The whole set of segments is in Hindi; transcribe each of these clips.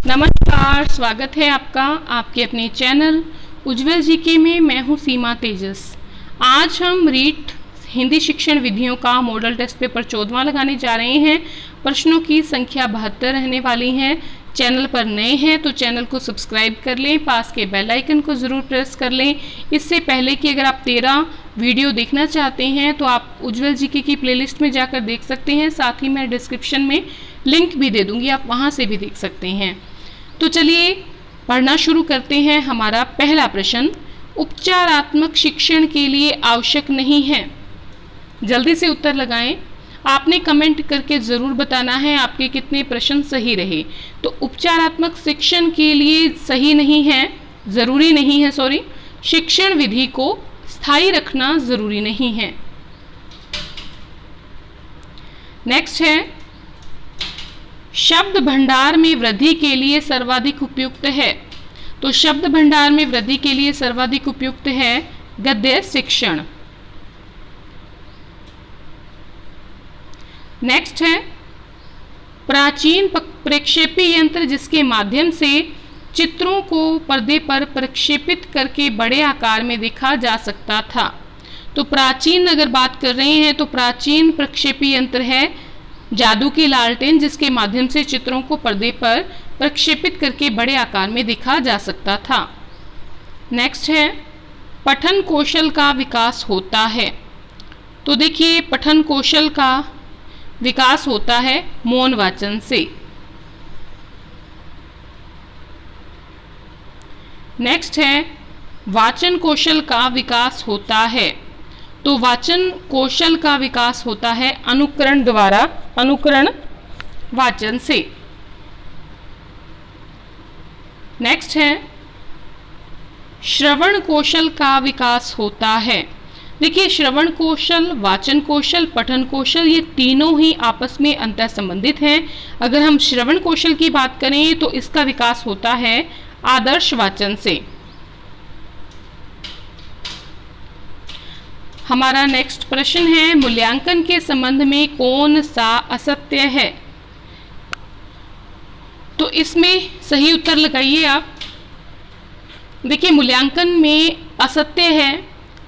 नमस्कार, स्वागत है आपका आपके अपने चैनल उज्ज्वल जीके में। मैं हूं सीमा तेजस। आज हम रीट हिंदी शिक्षण विधियों का मॉडल टेस्ट पेपर 14वां लगाने जा रहे हैं। प्रश्नों की संख्या 72 रहने वाली है। चैनल पर नए हैं तो चैनल को सब्सक्राइब कर लें, पास के बेल आइकन को ज़रूर प्रेस कर लें। इससे पहले कि अगर आप 13 वीडियो देखना चाहते हैं तो आप उज्ज्वल जीके की प्लेलिस्ट में जाकर देख सकते हैं। साथ ही मैं डिस्क्रिप्शन में लिंक भी दे दूंगी, आप वहां से भी देख सकते हैं। तो चलिए पढ़ना शुरू करते हैं। हमारा पहला प्रश्न, उपचारात्मक शिक्षण के लिए आवश्यक नहीं है। जल्दी से उत्तर लगाएं। आपने कमेंट करके ज़रूर बताना है आपके कितने प्रश्न सही रहे। तो उपचारात्मक शिक्षण के लिए सही नहीं है, ज़रूरी नहीं है, शिक्षण विधि को स्थायी रखना ज़रूरी नहीं है। नेक्स्ट है, शब्द भंडार में वृद्धि के लिए सर्वाधिक उपयुक्त है। तो शब्द भंडार में वृद्धि के लिए सर्वाधिक उपयुक्त है गद्य शिक्षण। नेक्स्ट है, प्राचीन प्रक्षेपी यंत्र जिसके माध्यम से चित्रों को पर्दे पर प्रक्षेपित करके बड़े आकार में देखा जा सकता था। तो प्राचीन अगर बात कर रहे हैं तो प्राचीन प्रक्षेपी यंत्र है जादू की लालटेन, जिसके माध्यम से चित्रों को पर्दे पर प्रक्षेपित करके बड़े आकार में देखा जा सकता था। नेक्स्ट है, पठन कौशल का विकास होता है। तो देखिए, पठन कौशल का विकास होता है मौन वाचन से। नेक्स्ट है, वाचन कौशल का विकास होता है। तो वाचन कौशल का विकास होता है अनुकरण द्वारा, अनुकरण वाचन से। नेक्स्ट है, श्रवण कौशल का विकास होता है। देखिए, श्रवण कौशल, वाचन कौशल, पठन कौशल, ये तीनों ही आपस में अंतर संबंधित हैं। अगर हम श्रवण कौशल की बात करें तो इसका विकास होता है आदर्श वाचन से। हमारा नेक्स्ट प्रश्न है, मूल्यांकन के संबंध में कौन सा असत्य है। तो इसमें सही उत्तर लगाइए आप। देखिए, मूल्यांकन में असत्य है,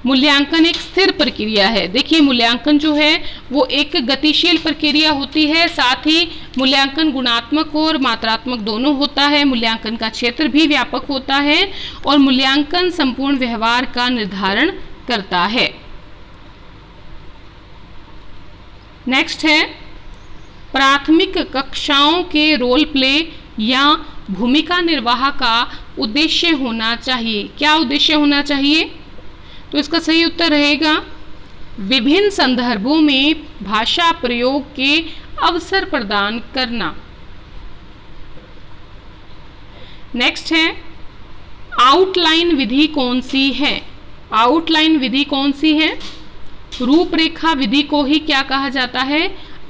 मूल्यांकन एक स्थिर प्रक्रिया है। देखिए, मूल्यांकन जो है वो एक गतिशील प्रक्रिया होती है। साथ ही मूल्यांकन गुणात्मक और मात्रात्मक दोनों होता है। मूल्यांकन का क्षेत्र भी व्यापक होता है और मूल्यांकन संपूर्ण व्यवहार का निर्धारण करता है। नेक्स्ट है, प्राथमिक कक्षाओं के रोल प्ले या भूमिका निर्वाह का उद्देश्य होना चाहिए। क्या उद्देश्य होना चाहिए? तो इसका सही उत्तर रहेगा विभिन्न संदर्भों में भाषा प्रयोग के अवसर प्रदान करना। नेक्स्ट है, आउटलाइन विधि कौन सी है। आउटलाइन विधि कौन सी है? रूपरेखा विधि को ही क्या कहा जाता है?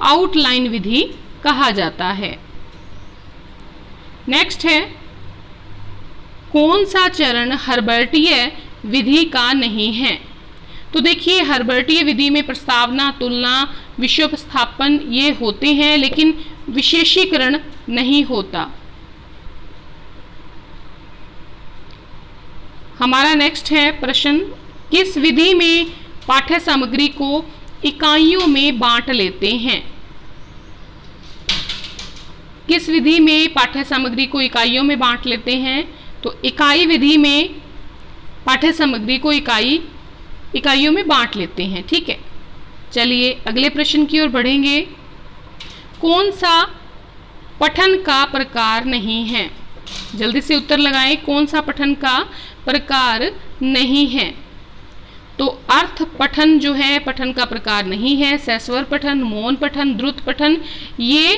आउटलाइन विधि कहा जाता है। नेक्स्ट है, कौन सा चरण हर्बर्टीय विधि का नहीं है। तो देखिए, हर्बर्टीय विधि में प्रस्तावना, तुलना, विषयोपस्थापन ये होते हैं, लेकिन विशेषीकरण नहीं होता। हमारा नेक्स्ट है प्रश्न, किस विधि में पाठ्य सामग्री को इकाइयों में बांट लेते हैं। किस विधि में पाठ्य सामग्री को इकाइयों में बांट लेते हैं? तो इकाई विधि में पाठ्य सामग्री को इकाइयों में बांट लेते हैं। ठीक है, चलिए अगले प्रश्न की ओर बढ़ेंगे। कौन सा पठन का प्रकार नहीं है? जल्दी से उत्तर लगाएं। कौन सा पठन का प्रकार नहीं है? तो अर्थ पठन जो है पठन का प्रकार नहीं है। सस्वर पठन, मौन पठन, द्रुत पठन, ये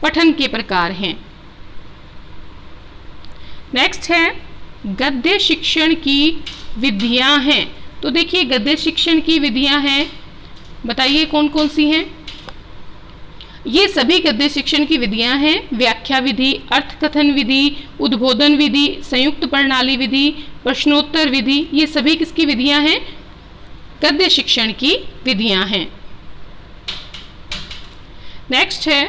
पठन के प्रकार हैं। नेक्स्ट है, गद्य शिक्षण की विधियां हैं। तो देखिए, गद्य शिक्षण की विधियां हैं, बताइए कौन कौन सी हैं। ये सभी गद्य शिक्षण की विधियां हैं। व्याख्या विधि, अर्थकथन विधि, उद्बोधन विधि, संयुक्त प्रणाली विधि, प्रश्नोत्तर विधि, ये सभी किसकी विधियां हैं? गद्य शिक्षण की विधियां हैं। नेक्स्ट है,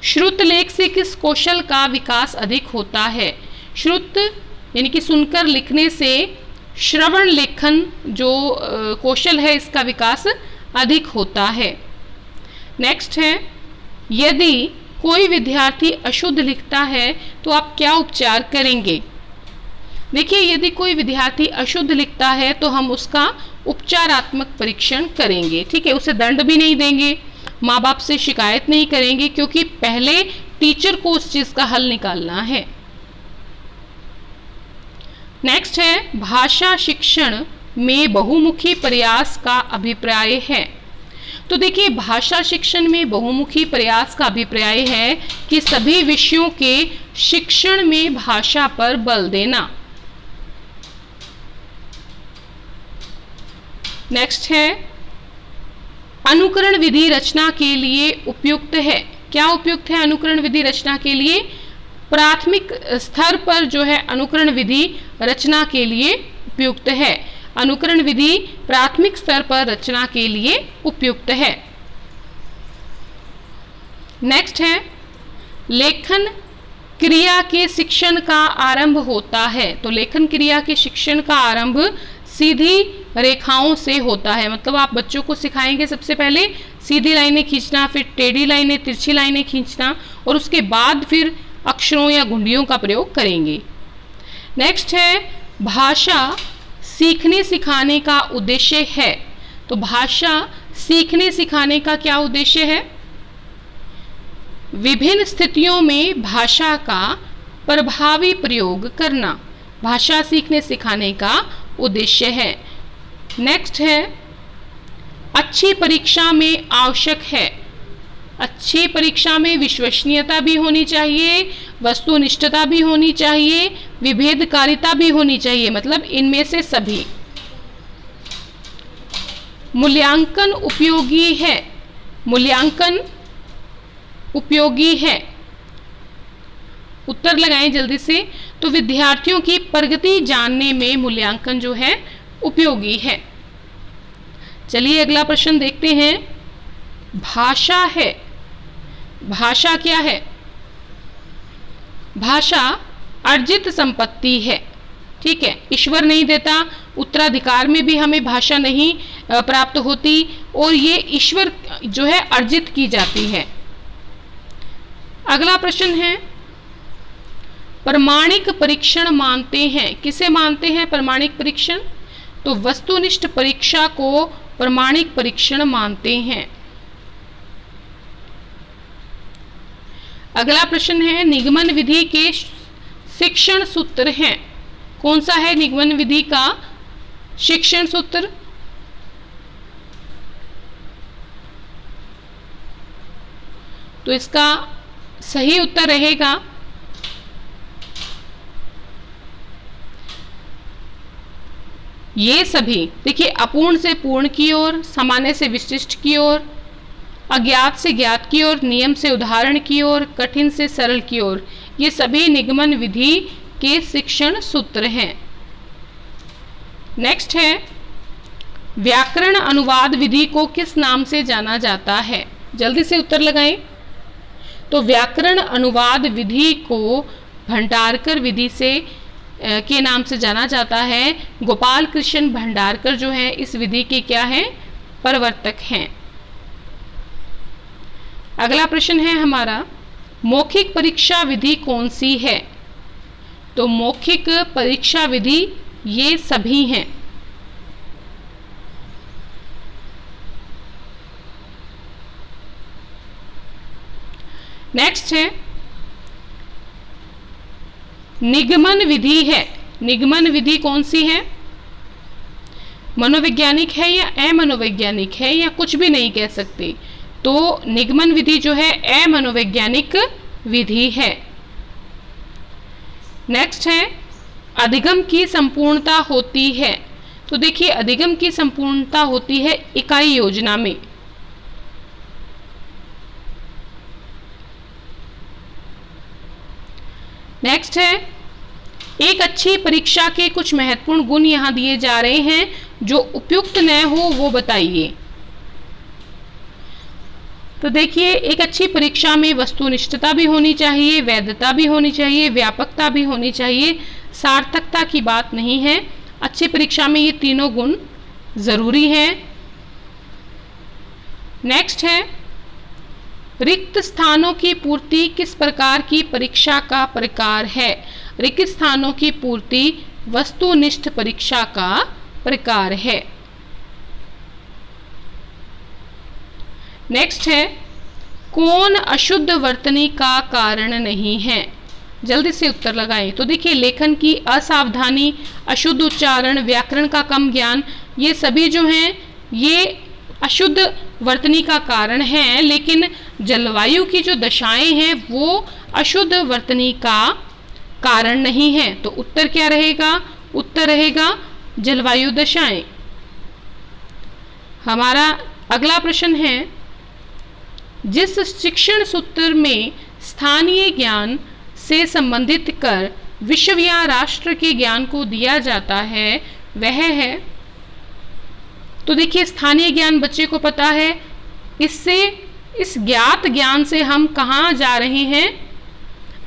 श्रुत लेख से किस कौशल का विकास अधिक होता है? श्रुत यानी कि सुनकर लिखने से श्रवण लेखन जो कौशल है इसका विकास अधिक होता है। नेक्स्ट है, यदि कोई विद्यार्थी अशुद्ध लिखता है तो आप क्या उपचार करेंगे? देखिए, यदि कोई विद्यार्थी अशुद्ध लिखता है तो हम उसका उपचारात्मक परीक्षण करेंगे। ठीक है, उसे दंड भी नहीं देंगे, माँ बाप से शिकायत नहीं करेंगे, क्योंकि पहले टीचर को उस चीज का हल निकालना है। नेक्स्ट है, भाषा शिक्षण में बहुमुखी प्रयास का अभिप्राय है। तो देखिए, भाषा शिक्षण में बहुमुखी प्रयास का अभिप्राय है कि सभी विषयों के शिक्षण में भाषा पर बल देना। नेक्स्ट है, अनुकरण विधि रचना के लिए उपयुक्त है। क्या उपयुक्त है अनुकरण विधि रचना के लिए? प्राथमिक स्तर पर जो है अनुकरण विधि रचना के लिए उपयुक्त है। अनुकरण विधि प्राथमिक स्तर पर रचना के लिए उपयुक्त है। नेक्स्ट है, लेखन क्रिया के शिक्षण का आरंभ होता है। तो लेखन क्रिया के शिक्षण का आरंभ सीधी रेखाओं से होता है। मतलब आप बच्चों को सिखाएंगे सबसे पहले सीधी लाइनें खींचना, फिर टेढ़ी लाइनें, तिरछी लाइनें खींचना, और उसके बाद फिर अक्षरों या घुंडियों का प्रयोग करेंगे। नेक्स्ट है, भाषा सीखने सिखाने का उद्देश्य है। तो भाषा सीखने सिखाने का क्या उद्देश्य है? विभिन्न स्थितियों में भाषा का प्रभावी प्रयोग करना भाषा सीखने सिखाने का उद्देश्य है। नेक्स्ट है, अच्छी परीक्षा में आवश्यक है। अच्छी परीक्षा में विश्वसनीयता भी होनी चाहिए, वस्तुनिष्ठता भी होनी चाहिए, विभेदकारिता भी होनी चाहिए, मतलब इनमें से सभी। मूल्यांकन उपयोगी है। मूल्यांकन उपयोगी है, उत्तर लगाएं जल्दी से। तो विद्यार्थियों की प्रगति जानने में मूल्यांकन जो है उपयोगी है। चलिए अगला प्रश्न देखते हैं। भाषा है, भाषा क्या है? भाषा अर्जित संपत्ति है। ठीक है, ईश्वर नहीं देता, उत्तराधिकार में भी हमें भाषा नहीं प्राप्त होती, और ये ईश्वर जो है अर्जित की जाती है। अगला प्रश्न है, प्रमाणिक परीक्षण मानते हैं। किसे मानते हैं प्रमाणिक परीक्षण? तो वस्तुनिष्ठ परीक्षा को प्रमाणिक परीक्षण मानते हैं। अगला प्रश्न है, निगमन विधि के शिक्षण सूत्र हैं। कौन सा है निगमन विधि का शिक्षण सूत्र? तो इसका सही उत्तर रहेगा ये सभी। देखिए, अपूर्ण से पूर्ण की ओर, सामान्य से विशिष्ट की ओर, अज्ञात से ज्ञात की ओर, नियम से उदाहरण की ओर, कठिन से सरल की ओर, ये सभी निगमन विधि के शिक्षण सूत्र हैं। नेक्स्ट है, व्याकरण अनुवाद विधि को किस नाम से जाना जाता है? जल्दी से उत्तर लगाएं। तो व्याकरण अनुवाद विधि को भंडारकर विधि से के नाम से जाना जाता है। गोपाल कृष्ण भंडारकर जो है इस विधि के क्या हैं? प्रवर्तक हैं। अगला प्रश्न है हमारा, मौखिक परीक्षा विधि कौन सी है? तो मौखिक परीक्षा विधि ये सभी हैं। नेक्स्ट है, निगमन विधि है। निगमन विधि कौन सी है? मनोवैज्ञानिक है या अमनोवैज्ञानिक है, या कुछ भी नहीं कह सकते। तो निगमन विधि जो है अमनोवैज्ञानिक विधि है। नेक्स्ट है, अधिगम की संपूर्णता होती है। तो देखिए, अधिगम की संपूर्णता होती है इकाई योजना में। नेक्स्ट है, एक अच्छी परीक्षा के कुछ महत्वपूर्ण गुण यहां दिए जा रहे हैं। जो उपयुक्त न हो वो बताइए। तो देखिए, एक अच्छी परीक्षा में वस्तुनिष्ठता भी होनी चाहिए, वैधता भी होनी चाहिए, व्यापकता भी होनी चाहिए, सार्थकता की बात नहीं है। अच्छी परीक्षा में ये तीनों गुण जरूरी हैं। नेक्स्ट है, रिक्त स्थानों की पूर्ति किस प्रकार की परीक्षा का प्रकार है? रिक्त स्थानों की पूर्ति वस्तुनिष्ठ परीक्षा का प्रकार है। नेक्स्ट है, कौन अशुद्ध वर्तनी का कारण नहीं है? जल्दी से उत्तर लगाएं। तो देखिए, लेखन की असावधानी, अशुद्ध उच्चारण, व्याकरण का कम ज्ञान, ये सभी जो हैं ये अशुद्ध वर्तनी का कारण है, लेकिन जलवायु की जो दशाएं हैं वो अशुद्ध वर्तनी का कारण नहीं है। तो उत्तर क्या रहेगा? उत्तर रहेगा जलवायु दशाएं। हमारा अगला प्रश्न है, जिस शिक्षण सूत्र में स्थानीय ज्ञान से संबंधित कर विश्व या राष्ट्र के ज्ञान को दिया जाता है वह है? तो देखिए, स्थानीय ज्ञान बच्चे को पता है, इससे इस ज्ञात ज्ञान से हम कहाँ जा रहे हैं?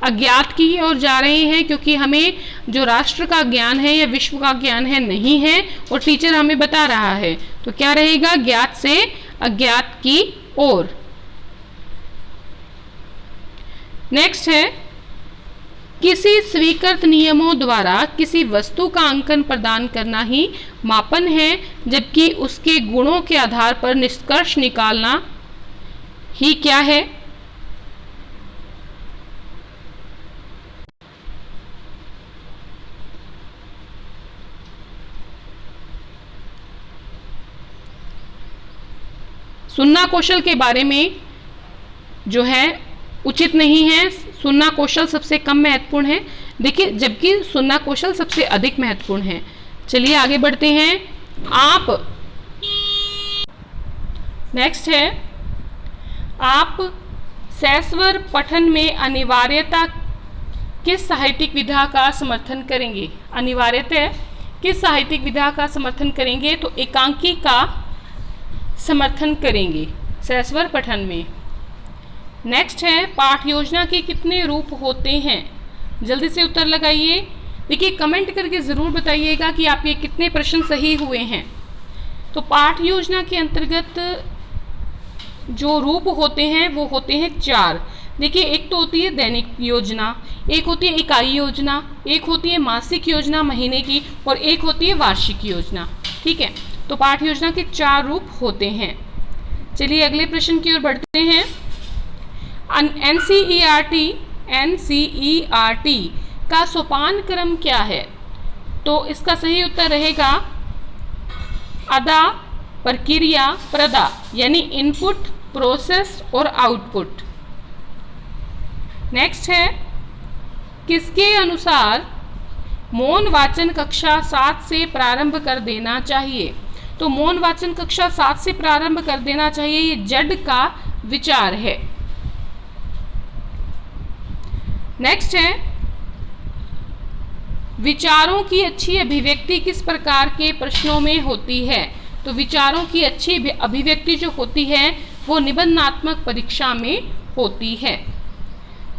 अज्ञात की ओर जा रहे हैं, क्योंकि हमें जो राष्ट्र का ज्ञान है या विश्व का ज्ञान है नहीं है, और टीचर हमें बता रहा है। तो क्या रहेगा? ज्ञात से अज्ञात की ओर। नेक्स्ट है, किसी स्वीकृत नियमों द्वारा किसी वस्तु का अंकन प्रदान करना ही मापन है, जबकि उसके गुणों के आधार पर निष्कर्ष निकालना ही क्या है? सुनना कौशल के बारे में जो है उचित नहीं है। सुनना कौशल सबसे कम महत्वपूर्ण है, देखिए, जबकि सुनना कौशल सबसे अधिक महत्वपूर्ण है। चलिए आगे बढ़ते हैं। आप नेक्स्ट है, आप सैस्वर पठन में अनिवार्यता किस साहित्यिक विधा का समर्थन करेंगे? अनिवार्यता किस साहित्यिक विधा का समर्थन करेंगे? तो एकांकी का समर्थन करेंगे सैस्वर पठन में। नेक्स्ट है, पाठ योजना के कितने रूप होते हैं? जल्दी से उत्तर लगाइए। देखिए, कमेंट करके ज़रूर बताइएगा कि आपके कितने प्रश्न सही हुए हैं। तो पाठ योजना के अंतर्गत जो रूप होते हैं वो होते हैं 4। देखिए, एक तो होती है दैनिक योजना, एक होती है इकाई योजना, एक होती है मासिक योजना महीने की, और एक होती है वार्षिक योजना। ठीक है, तो पाठ योजना के 4 रूप होते हैं। चलिए अगले प्रश्न की ओर बढ़ते हैं। NCERT का सोपान क्रम क्या है? तो इसका सही उत्तर रहेगा अदा, प्रक्रिया, प्रदा, यानी इनपुट, प्रोसेस और आउटपुट। नेक्स्ट है, किसके अनुसार मौन वाचन कक्षा 7 से प्रारंभ कर देना चाहिए? तो मौन वाचन कक्षा 7 से प्रारंभ कर देना चाहिए, ये जड का विचार है। नेक्स्ट है, विचारों की अच्छी अभिव्यक्ति किस प्रकार के प्रश्नों में होती है? तो विचारों की अच्छी अभिव्यक्ति जो होती है वो निबंधात्मक परीक्षा में होती है।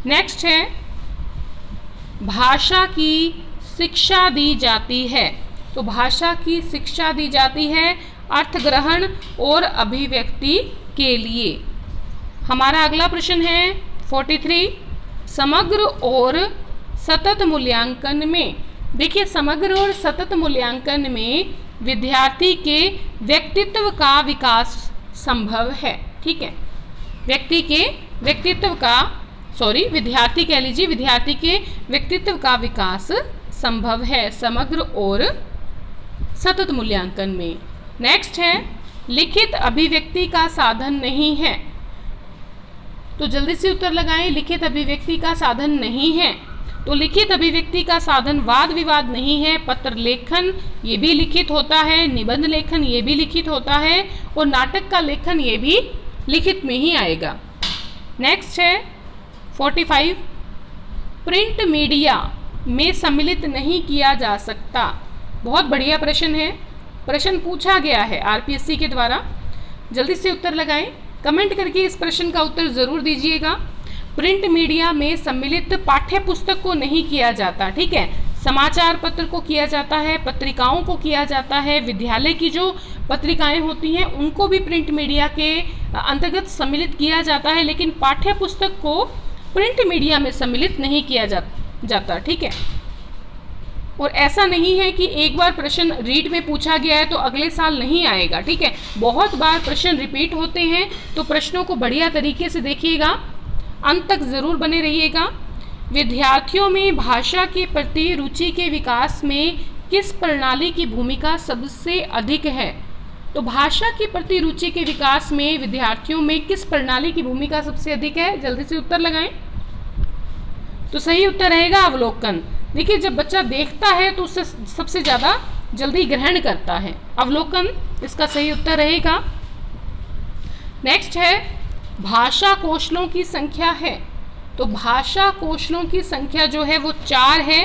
नेक्स्ट है, भाषा की शिक्षा दी जाती है। तो भाषा की शिक्षा दी जाती है अर्थ ग्रहण और अभिव्यक्ति के लिए। हमारा अगला प्रश्न है 43, समग्र और सतत मूल्यांकन में। देखिए, समग्र और सतत मूल्यांकन में विद्यार्थी के व्यक्तित्व का विकास संभव है। ठीक है, विद्यार्थी कह लीजिए, विद्यार्थी के व्यक्तित्व का विकास संभव है समग्र और सतत मूल्यांकन में। नेक्स्ट है, लिखित अभिव्यक्ति का साधन नहीं है। तो जल्दी से उत्तर लगाएं, लिखित अभिव्यक्ति का साधन नहीं है। तो लिखित अभिव्यक्ति का साधन वाद विवाद नहीं है, पत्र लेखन ये भी लिखित होता है, निबंध लेखन ये भी लिखित होता है, और नाटक का लेखन ये भी लिखित में ही आएगा। नेक्स्ट है 45, प्रिंट मीडिया में सम्मिलित नहीं किया जा सकता। बहुत बढ़िया प्रश्न है, प्रश्न पूछा गया है आरपीएससी के द्वारा। जल्दी से उत्तर लगाएं। कमेंट करके इस प्रश्न का उत्तर जरूर दीजिएगा। प्रिंट मीडिया में सम्मिलित पाठ्य पुस्तक को नहीं किया जाता, ठीक है। समाचार पत्र को किया जाता है, पत्रिकाओं को किया जाता है, विद्यालय की जो पत्रिकाएं होती हैं उनको भी प्रिंट मीडिया के अंतर्गत सम्मिलित किया जाता है, लेकिन पाठ्य पुस्तक को प्रिंट मीडिया में सम्मिलित नहीं किया जाता, ठीक है। और ऐसा नहीं है कि एक बार प्रश्न रीड में पूछा गया है तो अगले साल नहीं आएगा, ठीक है। बहुत बार प्रश्न रिपीट होते हैं, तो प्रश्नों को बढ़िया तरीके से देखिएगा, अंत तक जरूर बने रहिएगा। विद्यार्थियों में भाषा के प्रति रुचि के विकास में किस प्रणाली की भूमिका सबसे अधिक है? तो भाषा के प्रति रुचि के विकास में विद्यार्थियों में किस प्रणाली की भूमिका सबसे अधिक है? जल्दी से उत्तर लगाएं। तो सही उत्तर रहेगा अवलोकन। देखिए, जब बच्चा देखता है तो उससे सबसे ज़्यादा जल्दी ग्रहण करता है, अवलोकन इसका सही उत्तर रहेगा। नेक्स्ट है, भाषा कौशलों की संख्या है। तो भाषा कौशलों की संख्या जो है वो 4 है।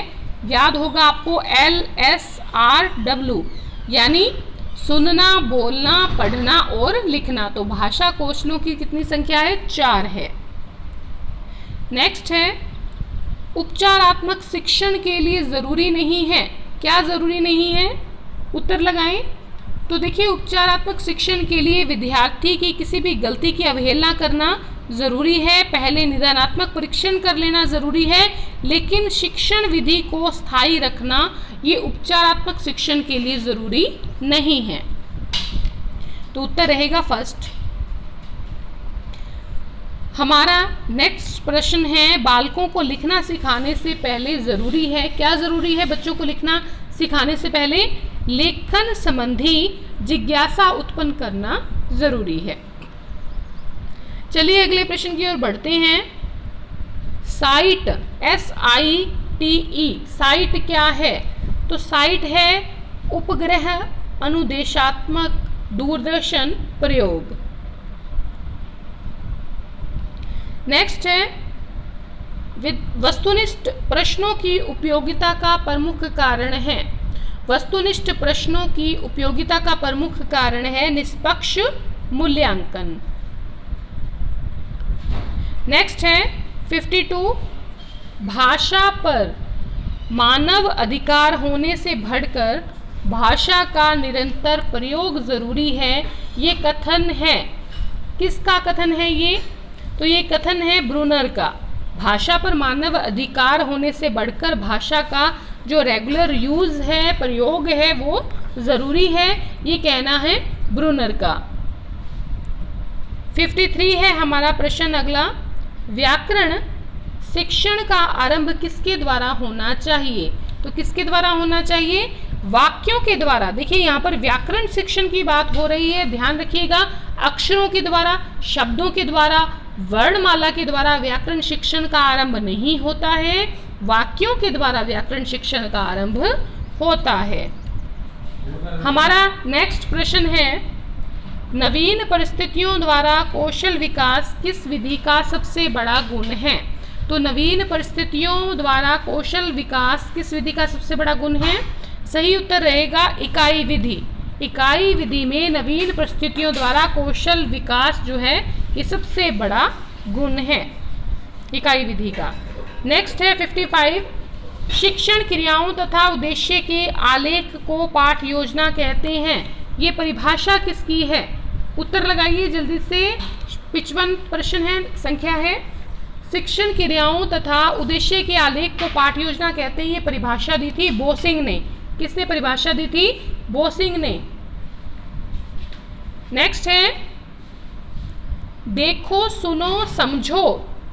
याद होगा आपको LSRW, यानी सुनना, बोलना, पढ़ना और लिखना। तो भाषा कौशलों की कितनी संख्या है? 4 है। नेक्स्ट है, उपचारात्मक शिक्षण के लिए ज़रूरी नहीं है। क्या ज़रूरी नहीं है? उत्तर लगाएं। तो देखिए, उपचारात्मक शिक्षण के लिए विद्यार्थी की किसी भी गलती की अवहेलना करना ज़रूरी है, पहले निदानात्मक परीक्षण कर लेना ज़रूरी है, लेकिन शिक्षण विधि को स्थायी रखना ये उपचारात्मक शिक्षण के लिए ज़रूरी नहीं है। तो उत्तर रहेगा फर्स्ट। हमारा नेक्स्ट प्रश्न है, बालकों को लिखना सिखाने से पहले ज़रूरी है। क्या ज़रूरी है बच्चों को लिखना सिखाने से पहले? लेखन संबंधी जिज्ञासा उत्पन्न करना ज़रूरी है। चलिए अगले प्रश्न की ओर बढ़ते हैं। साइट, SITE, साइट क्या है? तो साइट है उपग्रह अनुदेशात्मक दूरदर्शन प्रयोग। नेक्स्ट है, वस्तुनिष्ठ प्रश्नों की उपयोगिता का प्रमुख कारण है। वस्तुनिष्ठ प्रश्नों की उपयोगिता का प्रमुख कारण है निष्पक्ष मूल्यांकन। नेक्स्ट है 52, भाषा पर मानव अधिकार होने से बढ़कर भाषा का निरंतर प्रयोग जरूरी है। ये कथन है, किसका कथन है ये? तो ये कथन है ब्रूनर का। भाषा पर मानव अधिकार होने से बढ़कर भाषा का जो रेगुलर यूज़ है, प्रयोग है, वो ज़रूरी है, ये कहना है ब्रूनर का। 53 है हमारा प्रश्न अगला, व्याकरण शिक्षण का आरंभ किसके द्वारा होना चाहिए? तो किसके द्वारा होना चाहिए? वाक्यों के द्वारा। देखिए, यहाँ पर व्याकरण शिक्षण की बात हो रही है, ध्यान रखिएगा। अक्षरों के द्वारा, शब्दों के द्वारा, वर्णमाला के द्वारा व्याकरण शिक्षण का आरंभ नहीं होता है, वाक्यों के द्वारा व्याकरण शिक्षण का आरंभ होता है। हमारा नेक्स्ट प्रश्न है, नवीन परिस्थितियों द्वारा कौशल विकास किस विधि का सबसे बड़ा गुण है? तो नवीन परिस्थितियों द्वारा कौशल विकास किस विधि का सबसे बड़ा गुण है? सही उत्तर रहेगा इकाई विधि। इकाई विधि में नवीन परिस्थितियों द्वारा कौशल विकास जो है ये सबसे बड़ा गुण है इकाई विधि का। नेक्स्ट है 55, शिक्षण क्रियाओं तथा उद्देश्य के आलेख को पाठ योजना कहते हैं। ये परिभाषा किसकी है? उत्तर लगाइए जल्दी से। 55 प्रश्न है, संख्या है। शिक्षण क्रियाओं तथा उद्देश्य के आलेख को पाठ योजना कहते हैं, ये परिभाषा दी थी बोसिंग ने। किसने परिभाषा दी थी? बोसिंग ने। नेक्स्ट है, देखो सुनो समझो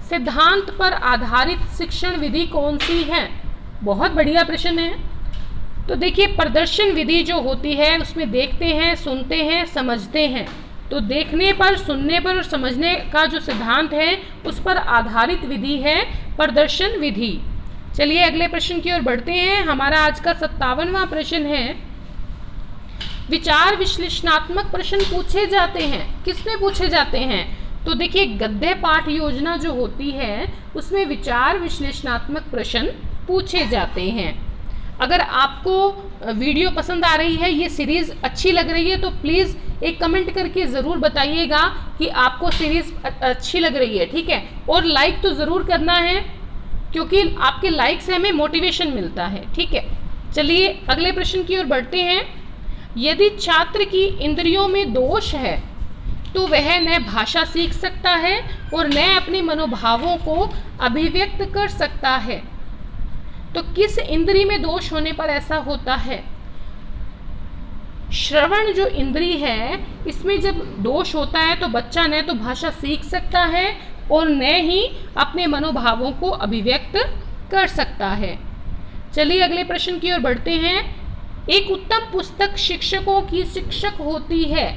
सिद्धांत पर आधारित शिक्षण विधि कौन सी है? बहुत बढ़िया प्रश्न है। तो देखिए, प्रदर्शन विधि जो होती है उसमें देखते हैं, सुनते हैं, समझते हैं। तो देखने पर, सुनने पर और समझने का जो सिद्धांत है उस पर आधारित विधि है प्रदर्शन विधि। चलिए अगले प्रश्न की ओर बढ़ते हैं। हमारा आज का 57वां प्रश्न है, विचार विश्लेषणात्मक प्रश्न पूछे जाते हैं। किसमें पूछे जाते हैं? तो देखिए, गद्य पाठ योजना जो होती है उसमें विचार विश्लेषणात्मक प्रश्न पूछे जाते हैं। अगर आपको वीडियो पसंद आ रही है, ये सीरीज़ अच्छी लग रही है, तो प्लीज़ एक कमेंट करके ज़रूर बताइएगा कि आपको सीरीज़ अच्छी लग रही है, ठीक है। और लाइक तो ज़रूर करना है, क्योंकि आपके लाइक से हमें मोटिवेशन मिलता है, ठीक है। चलिए अगले प्रश्न की ओर बढ़ते हैं। यदि छात्र की इंद्रियों में दोष है तो वह न भाषा सीख सकता है और न अपने मनोभावों को अभिव्यक्त कर सकता है। तो किस इंद्री में दोष होने पर ऐसा होता है? श्रवण जो इंद्री है, इसमें जब दोष होता है तो बच्चा न तो भाषा सीख सकता है और न ही अपने मनोभावों को अभिव्यक्त कर सकता है। चलिए अगले प्रश्न की ओर बढ़ते हैं। एक उत्तम पुस्तक शिक्षकों की शिक्षक होती है।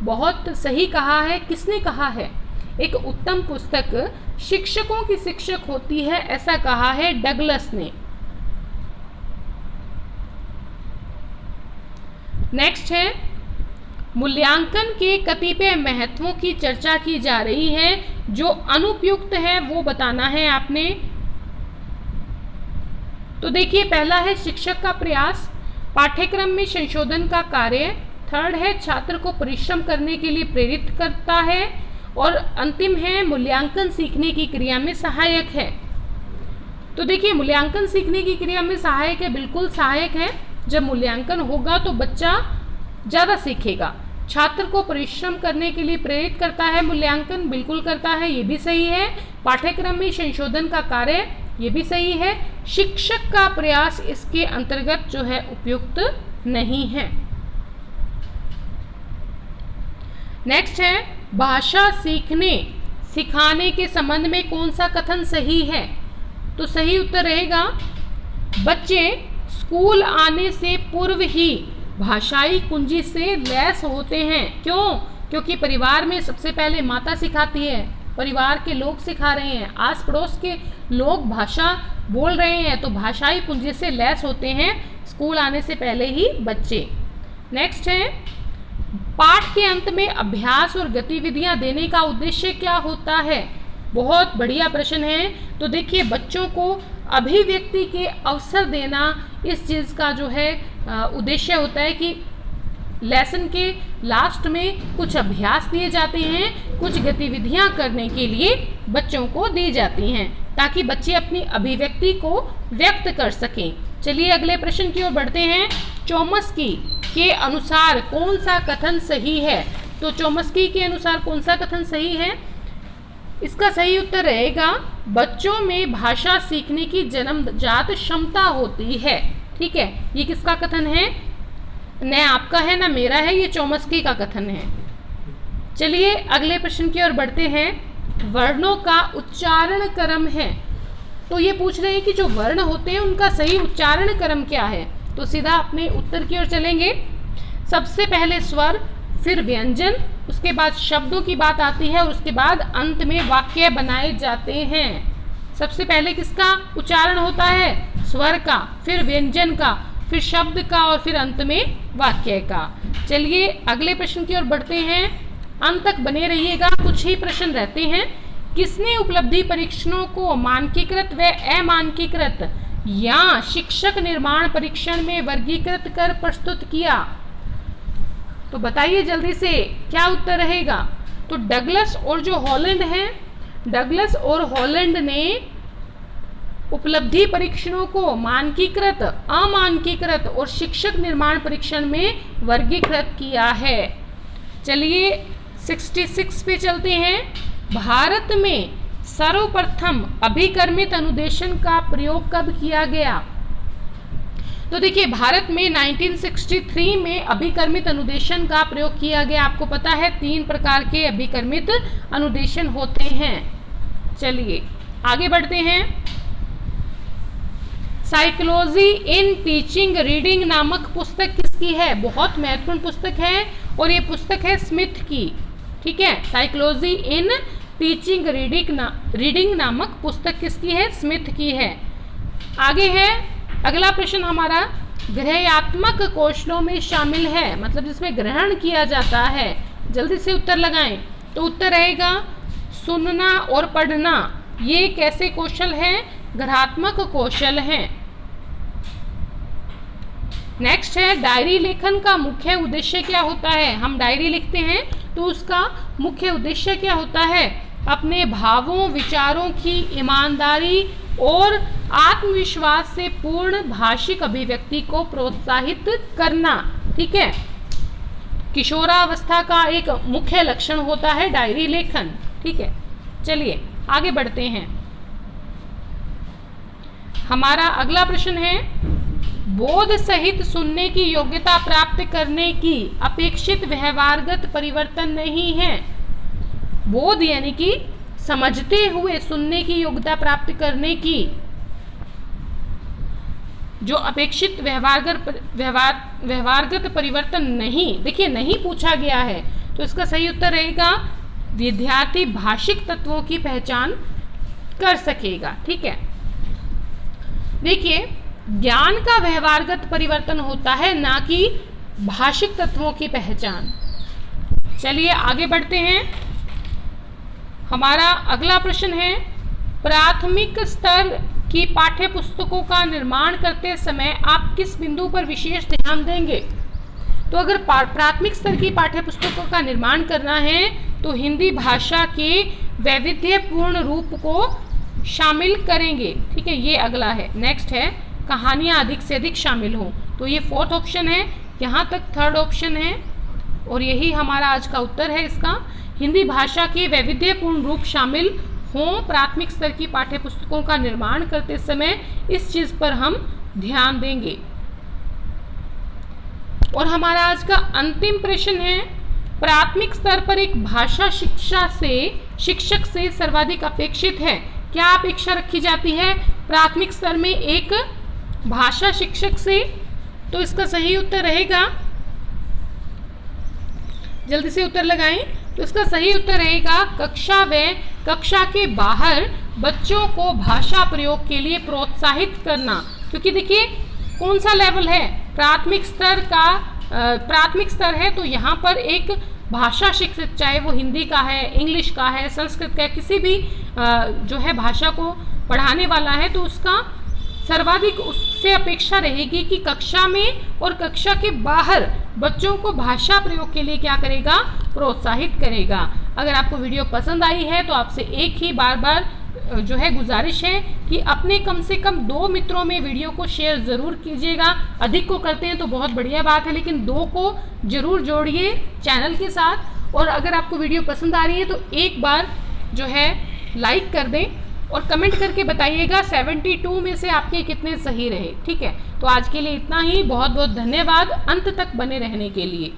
बहुत सही कहा है। किसने कहा है? एक उत्तम पुस्तक शिक्षकों की शिक्षक होती है, ऐसा कहा है डगलस ने। नेक्स्ट है, मूल्यांकन के कतिपय महत्वों की चर्चा की जा रही है, जो अनुपयुक्त है वो बताना है आपने। तो देखिए, पहला है शिक्षक का प्रयास, पाठ्यक्रम में संशोधन का कार्य। थर्ड है छात्र को परिश्रम करने के लिए प्रेरित करता है। और अंतिम है मूल्यांकन सीखने की क्रिया में सहायक है। तो देखिए, मूल्यांकन सीखने की क्रिया में सहायक है, बिल्कुल सहायक है। जब मूल्यांकन होगा तो बच्चा ज़्यादा सीखेगा। छात्र को परिश्रम करने के लिए प्रेरित करता है, मूल्यांकन बिल्कुल करता है, ये भी सही है। पाठ्यक्रम में संशोधन का कार्य, ये भी सही है। शिक्षक का प्रयास इसके अंतर्गत जो है उपयुक्त नहीं है। नेक्स्ट है, भाषा सिखाने के संबंध में कौन सा कथन सही है? तो सही उत्तर रहेगा, बच्चे स्कूल आने से पूर्व ही भाषाई कुंजी से लैस होते हैं। क्यों? क्योंकि परिवार में सबसे पहले माता सिखाती है, परिवार के लोग सिखा रहे हैं, आस पड़ोस के लोग भाषा बोल रहे हैं, तो भाषाई कुंजी से लैस होते हैं स्कूल आने से पहले ही बच्चे। नेक्स्ट है, पाठ के अंत में अभ्यास और गतिविधियां देने का उद्देश्य क्या होता है? बहुत बढ़िया प्रश्न है। तो देखिए, बच्चों को अभिव्यक्ति के अवसर देना इस चीज़ का जो है उद्देश्य होता है कि लेसन के लास्ट में कुछ अभ्यास दिए जाते हैं, कुछ गतिविधियां करने के लिए बच्चों को दी जाती हैं, ताकि बच्चे अपनी अभिव्यक्ति को व्यक्त कर सकें। चलिए अगले प्रश्न की ओर बढ़ते हैं। चोम्स्की के अनुसार कौन सा कथन सही है? तो चोम्स्की के अनुसार कौन सा कथन सही है? इसका सही उत्तर रहेगा, बच्चों में भाषा सीखने की जन्मजात क्षमता होती है। ठीक है, ये किसका कथन है? न आपका है ना मेरा है, ये चोम्स्की का कथन है। चलिए अगले प्रश्न की ओर बढ़ते हैं। वर्णों का उच्चारण क्रम है। तो ये पूछ रहे हैं कि जो वर्ण होते हैं उनका सही उच्चारण क्रम क्या है? तो सीधा अपने उत्तर की ओर चलेंगे। सबसे पहले स्वर, फिर व्यंजन, उसके बाद शब्दों की बात आती है और उसके बाद अंत में वाक्य बनाए जाते हैं। सबसे पहले किसका उच्चारण होता है? स्वर का, फिर व्यंजन का, फिर शब्द का और फिर अंत में वाक्य का। चलिए अगले प्रश्न की ओर बढ़ते हैं। अंत तक बने रहिएगा, कुछ ही प्रश्न रहते हैं। किसने उपलब्धि परीक्षणों को मानकीकृत व अमानकीकृत या शिक्षक निर्माण परीक्षण में वर्गीकृत कर प्रस्तुत किया? तो बताइए जल्दी से क्या उत्तर रहेगा? तो डगलस और जो हॉलैंड है, डगलस और हॉलैंड ने उपलब्धि परीक्षणों को मानकीकृत, अमानकीकृत और शिक्षक निर्माण परीक्षण में वर्गीकृत किया है। चलिए 66 पे चलते हैं। भारत में सर्वप्रथम अभिकर्मित अनुदेशन का प्रयोग कब किया गया? तो देखिए, भारत में 1963 में अभिकर्मित अनुदेशन का प्रयोग किया गया। आपको पता है 3 प्रकार के अभिकर्मित अनुदेशन होते हैं। चलिए आगे बढ़ते हैं। साइकोलॉजी इन टीचिंग रीडिंग नामक पुस्तक किसकी है? बहुत महत्वपूर्ण पुस्तक है और ये पुस्तक है स्मिथ की। ठीक है, साइकोलॉजी इन टीचिंग रीडिंग नामक पुस्तक किसकी है? स्मिथ की है। आगे है अगला प्रश्न हमारा, ग्रहयात्मक कौशलों में शामिल है, मतलब जिसमें ग्रहण किया जाता है। जल्दी से उत्तर लगाएं। तो उत्तर रहेगा सुनना और पढ़ना। ये कैसे कौशल हैं? ग्रहात्मक कौशल हैं। नेक्स्ट है डायरी लेखन का मुख्य उद्देश्य क्या होता है। हम डायरी लिखते हैं तो उसका मुख्य उद्देश्य क्या होता है, अपने भावों विचारों की ईमानदारी और आत्मविश्वास से पूर्ण भाषिक अभिव्यक्ति को प्रोत्साहित करना। ठीक है, किशोरावस्था का एक मुख्य लक्षण होता है डायरी लेखन। ठीक है, चलिए आगे बढ़ते हैं। हमारा अगला प्रश्न है, बोध सहित सुनने की योग्यता प्राप्त करने की अपेक्षित व्यवहारगत परिवर्तन नहीं है। बोध यानी कि समझते हुए सुनने की योग्यता प्राप्त करने की जो अपेक्षित व्यवहारगत परिवर्तन नहीं, देखिए नहीं पूछा गया है तो इसका सही उत्तर रहेगा विद्यार्थी भाषिक तत्वों की पहचान कर सकेगा। ठीक है, देखिए ज्ञान का व्यवहारगत परिवर्तन होता है ना कि भाषिक तत्वों की पहचान। चलिए आगे बढ़ते हैं। हमारा अगला प्रश्न है, प्राथमिक स्तर की पाठ्य पुस्तकों का निर्माण करते समय आप किस बिंदु पर विशेष ध्यान देंगे। तो अगर प्राथमिक स्तर की पाठ्य पुस्तकों का निर्माण करना है तो हिंदी भाषा के वैविध्यपूर्ण रूप को शामिल करेंगे। ठीक है, ये अगला है। नेक्स्ट है, कहानियाँ अधिक से अधिक शामिल हों, तो ये फोर्थ ऑप्शन है, यहाँ तक थर्ड ऑप्शन है और यही हमारा आज का उत्तर है इसका। हिंदी भाषा के वैविध्यपूर्ण रूप शामिल हों प्राथमिक स्तर की पाठ्य पुस्तकों का निर्माण करते समय, इस चीज़ पर हम ध्यान देंगे। और हमारा आज का अंतिम प्रश्न है, प्राथमिक स्तर पर एक भाषा शिक्षक से सर्वाधिक अपेक्षित है। क्या अपेक्षा रखी जाती है प्राथमिक स्तर में एक भाषा शिक्षक से, तो इसका सही उत्तर रहेगा, जल्दी से उत्तर लगाएं, तो इसका सही उत्तर रहेगा कक्षा व कक्षा के बाहर बच्चों को भाषा प्रयोग के लिए प्रोत्साहित करना। क्योंकि देखिए कौन सा लेवल है, प्राथमिक स्तर है तो यहाँ पर एक भाषा शिक्षक, चाहे वो हिंदी का है, इंग्लिश का है, संस्कृत का है, किसी भी जो है भाषा को पढ़ाने वाला है तो उसका सर्वाधिक उससे अपेक्षा रहेगी कि कक्षा में और कक्षा के बाहर बच्चों को भाषा प्रयोग के लिए क्या करेगा, प्रोत्साहित करेगा। अगर आपको वीडियो पसंद आई है तो आपसे एक ही बार जो है गुजारिश है कि अपने कम से कम 2 मित्रों में वीडियो को शेयर ज़रूर कीजिएगा। अधिक को करते हैं तो बहुत बढ़िया बात है, लेकिन 2 को ज़रूर जोड़िए चैनल के साथ। और अगर आपको वीडियो पसंद आ रही है तो एक बार जो है लाइक कर दें और कमेंट करके बताइएगा 72 में से आपके कितने सही रहे। ठीक है, तो आज के लिए इतना ही। बहुत बहुत धन्यवाद अंत तक बने रहने के लिए।